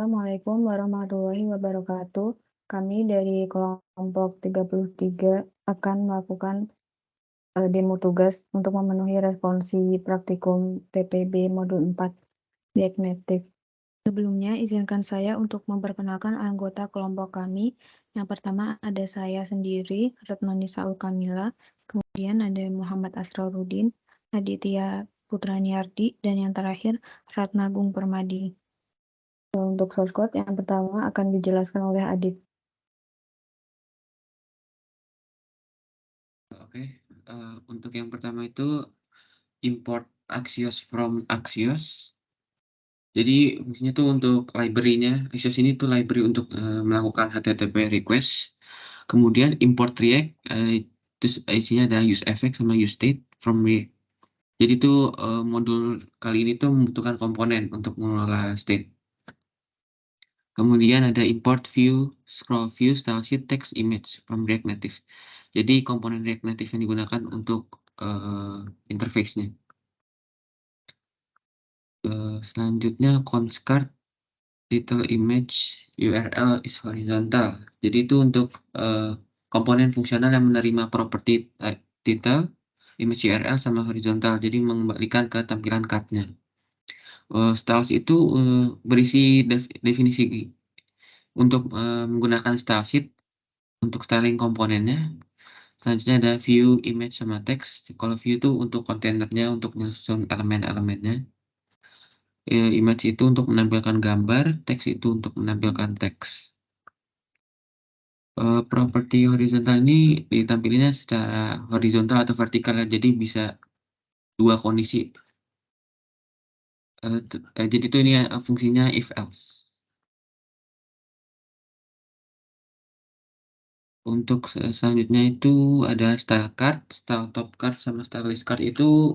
Assalamualaikum warahmatullahi wabarakatuh. Kami dari kelompok 33 akan melakukan demo tugas untuk memenuhi responsi praktikum PPB modul 4 React Native. Sebelumnya, izinkan saya untuk memperkenalkan anggota kelompok kami. Yang pertama ada saya sendiri, Retnonisa Ulkamila, kemudian ada Muhammad Asrorudin, Aditya Putraniardi, dan yang terakhir Ratnagung Permadi. Untuk source code yang pertama akan dijelaskan oleh Adit. Oke, untuk yang pertama itu import Axios from Axios. Jadi fungsinya tuh untuk library-nya. Axios ini tuh library untuk melakukan HTTP request. Kemudian import React, terus isinya ada use effect sama use state from React. Jadi tuh modul kali ini tuh membutuhkan komponen untuk mengelola state. Kemudian ada import view, scroll view, style sheet, text, image from React Native. Jadi komponen React Native yang digunakan untuk interface-nya. Selanjutnya conscard title image URL is horizontal. Jadi itu untuk komponen fungsional yang menerima properti title, image URL sama horizontal. Jadi mengembalikan ke tampilan card-nya. Styles itu berisi definisi untuk menggunakan style sheet untuk styling komponennya. Selanjutnya ada view, image, sama text. Kalau view itu untuk kontainernya, untuk menyusun elemen-elemennya. Image itu untuk menampilkan gambar, teks itu untuk menampilkan teks. Properti horizontal ini ditampilinnya secara horizontal atau vertikal ya, jadi bisa dua kondisi. Jadi itu ini fungsinya if else. Untuk selanjutnya itu ada style card, style top card, sama style list card itu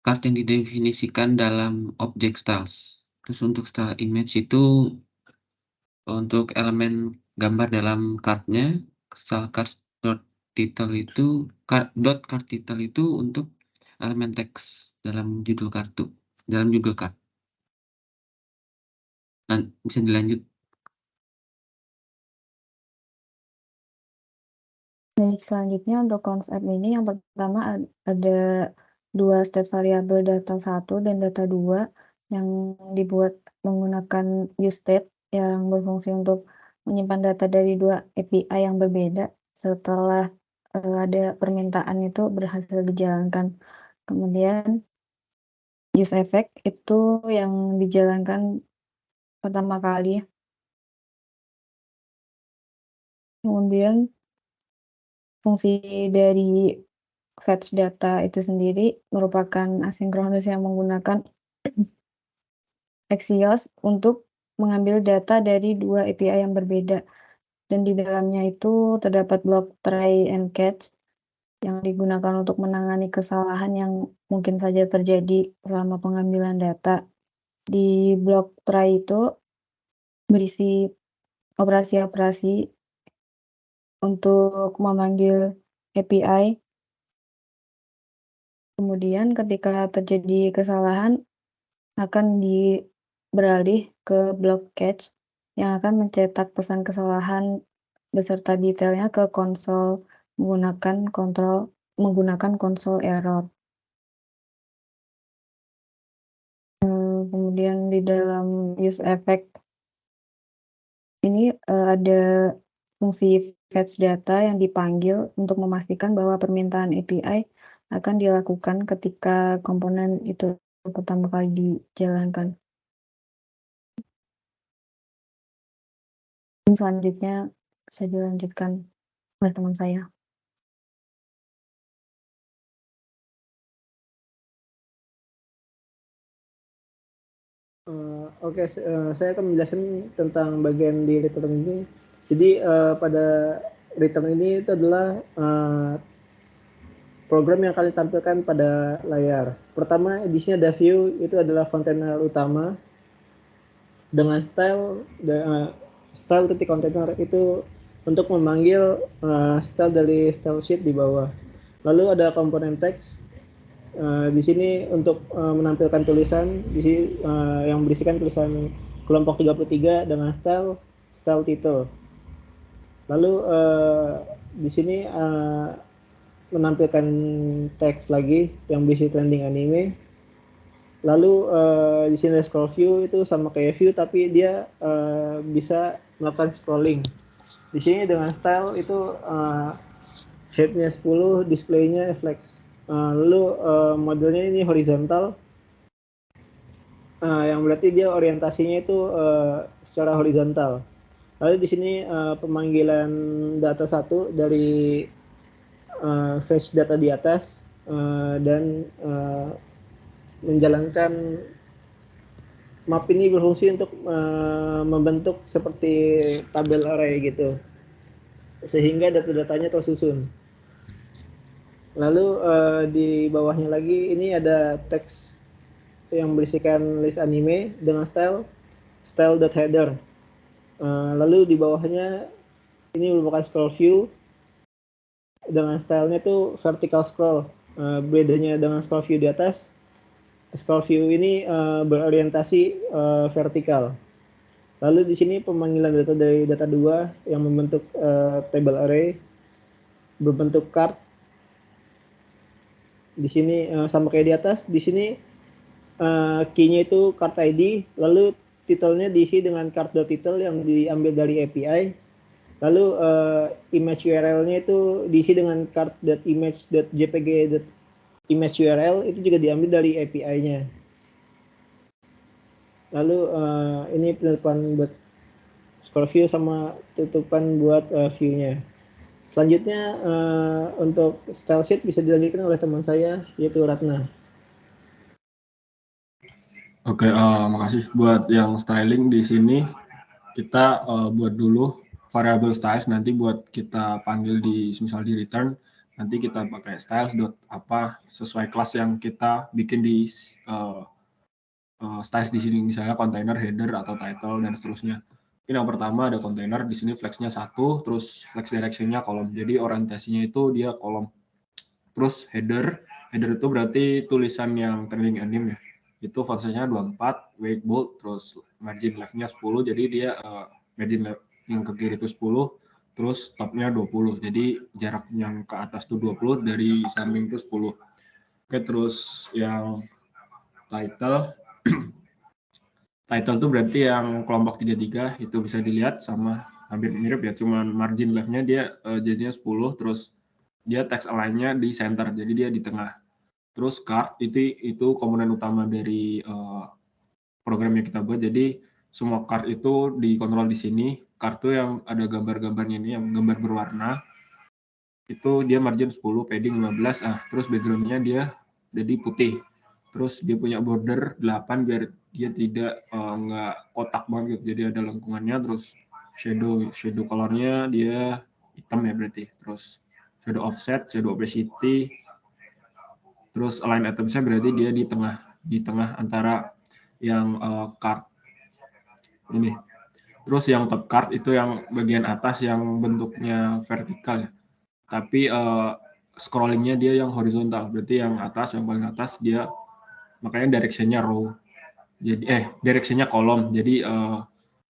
card yang didefinisikan dalam objek styles. Terus untuk style image itu untuk elemen gambar dalam card-nya, style card dot title itu dot card title itu untuk elemen teks dalam judul kartu, dalam judul card. Nah, bisa dilanjut. Baik, selanjutnya untuk konsep ini yang pertama ada dua state variabel data 1 dan data 2 yang dibuat menggunakan useState yang berfungsi untuk menyimpan data dari dua API yang berbeda setelah ada permintaan itu berhasil dijalankan. Kemudian use effect itu yang dijalankan pertama kali. Kemudian fungsi dari fetch data itu sendiri merupakan asinkronus yang menggunakan Axios untuk mengambil data dari dua API yang berbeda. Dan di dalamnya itu terdapat blok try and catch yang digunakan untuk menangani kesalahan yang mungkin saja terjadi selama pengambilan data. Di blok try itu berisi operasi-operasi untuk memanggil API. Kemudian ketika terjadi kesalahan akan beralih ke blok catch yang akan mencetak pesan kesalahan beserta detailnya ke konsol menggunakan konsol error. Kemudian di dalam use effect ini ada fungsi fetch data yang dipanggil untuk memastikan bahwa permintaan API akan dilakukan ketika komponen itu pertama kali dijalankan. Selanjutnya bisa dilanjutkan oleh teman saya. Oke, saya akan menjelaskan tentang bagian di return ini. Jadi pada return ini itu adalah program yang kalian tampilkan pada layar. Pertama, di sini ada view, itu adalah kontainer utama dengan style titik kontainer itu untuk memanggil style dari style sheet di bawah. Lalu ada komponen teks di sini untuk menampilkan tulisan di sini yang berisikan tulisan kelompok 33 dengan style title. Lalu di sini menampilkan teks lagi yang berisi trending anime. Lalu di sini ada scroll view, itu sama kayak view tapi dia bisa melakukan scrolling. Di sini dengan style itu headnya 10, displaynya flex. Lalu modelnya ini horizontal, yang berarti dia orientasinya itu secara horizontal. Lalu di sini pemanggilan data 1 dari fetch data di atas dan menjalankan map ini berfungsi untuk membentuk seperti tabel array gitu, sehingga data-datanya tersusun. Lalu di bawahnya lagi ini ada teks yang berisikan list anime dengan style.header. Lalu di bawahnya ini merupakan scroll view dengan stylenya itu vertical scroll. Bedanya dengan scroll view di atas, scroll view ini berorientasi vertikal. Lalu di sini pemanggilan data dari data 2 yang membentuk table array berbentuk card. Di sini sama kayak di atas, di sini key-nya itu card ID, lalu titelnya diisi dengan card.title yang diambil dari API. Lalu image URL-nya itu diisi dengan card.image.jpg.image URL, itu juga diambil dari API-nya. Lalu ini penutupan buat scroll view sama tutupan buat view-nya. Selanjutnya untuk style sheet bisa dilanjutkan oleh teman saya, yaitu Ratna. Oke, makasih buat yang styling di sini. Kita buat dulu variable styles, nanti buat kita panggil di misal di return, nanti kita pakai styles dot apa sesuai kelas yang kita bikin di styles di sini, misalnya container, header atau title dan seterusnya. Ini yang pertama ada container, di sini flexnya 1, terus flex direction-nya kolom. Jadi orientasinya itu dia kolom. Terus header itu berarti tulisan yang trending anime ya. Itu font size-nya 24, weight bold, terus margin left-nya 10, jadi dia margin left yang ke kiri itu 10, terus top-nya 20. Jadi jarak yang ke atas itu 20, dari samping itu 10. Oke, terus yang title itu berarti yang kelompok 33 itu bisa dilihat sama hampir mirip ya, cuman margin left-nya dia jadinya 10, terus dia text align-nya di center, jadi dia di tengah. Terus card itu komponen utama dari program yang kita buat. Jadi semua card itu dikontrol di sini. Kartu yang ada gambar-gambarnya ini, yang gambar berwarna, itu dia margin 10, padding 15. Terus background-nya dia jadi putih. Terus dia punya border 8 biar dia tidak nggak kotak banget gitu. Jadi ada lengkungannya. Terus shadow color-nya dia hitam ya berarti. Terus shadow offset, shadow opacity. Terus align items-nya berarti dia di tengah antara yang card ini. Terus yang top card itu yang bagian atas yang bentuknya vertikal ya. Tapi scrollingnya dia yang horizontal. Berarti yang atas, yang paling atas dia makanya direction-nya row. Jadi direction-nya kolom. Jadi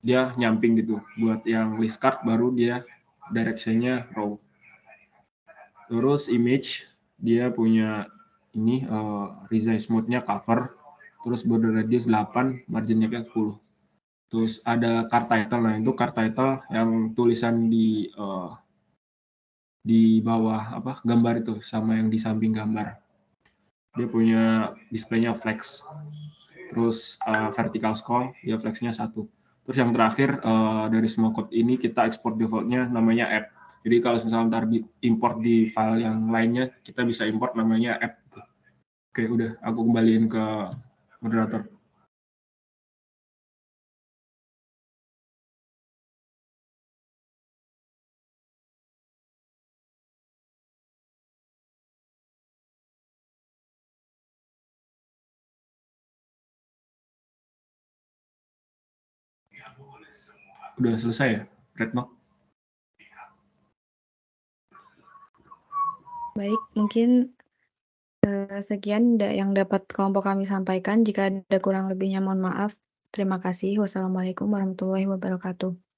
dia nyamping gitu. Buat yang list card baru dia direction-nya row. Terus image dia punya ini resize mode-nya cover, terus border radius 8, marginnya kan 10. Terus ada card title, nah itu card title yang tulisan di bawah apa gambar itu sama yang di samping gambar. Dia punya display-nya flex. Terus vertical scroll, dia flexnya 1. Terus yang terakhir dari semua code ini kita export default-nya namanya app. Jadi kalau misalnya ntar import di file yang lainnya, kita bisa import namanya app. Oke, udah aku kembaliin ke moderator. Udah selesai ya, Redmark? Baik, mungkin sekian yang dapat kelompok kami sampaikan. Jika ada kurang lebihnya mohon maaf. Terima kasih. Wassalamualaikum warahmatullahi wabarakatuh.